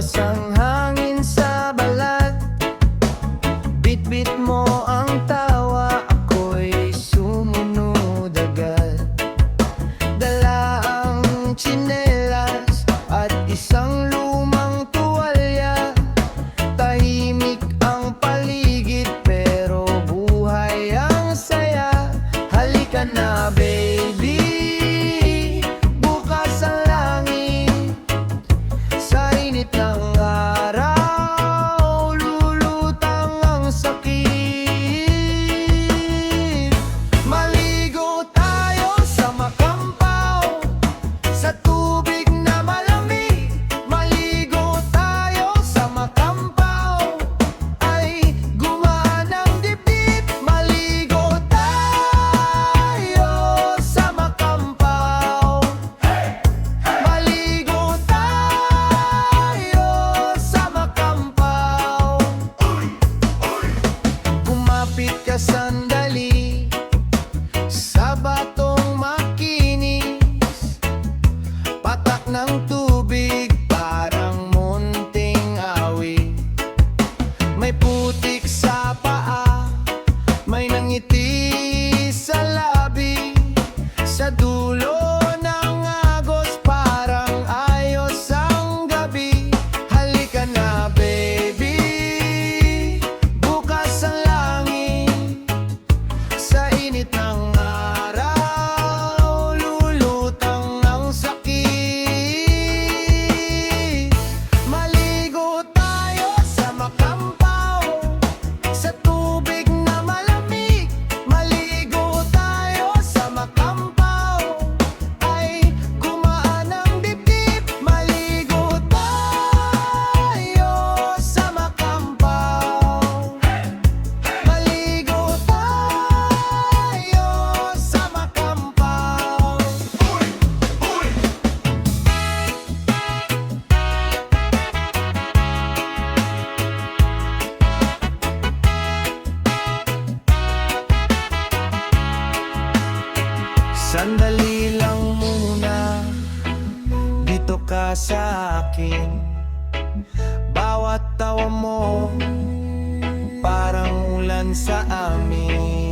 Malakas ang hangin sa balat, bitbit mo ang tawa, ako'y sumunod agad. Dala ang tsinelas at isang lumang tuwalya. Tahimik ang paligid pero buhay ang saya. Halika na baby, bukas ang langit. Sa init ng araw, lulutang ang sakit. Maligo tayo sa makampaw, sa tubig na malamig. Maligo tayo sa makampaw, ay gumaan ang dibdib. Maligo tayo sa makampaw, maligo tayo sa makampaw. Kumapit ka sandali sa batong makinis, patak ng tubig parang munting awit. May putik sa paa, may nangiti sa labi, sa dulo ng agos parang ayos ang gabi. Halika na baby, bukas ang langit. Sa init ng araw, lulutang ang sakit. Maligo tayo sa makampaw, sa tubig na malamig. Maligo tayo sa makampaw, ay gumaan ang dibdib. Maligo tayo sa makampaw, maligo tayo sa makampaw. Sandali lang muna, dito ka sa akin. Bawat tawa mo parang ulan sa amin.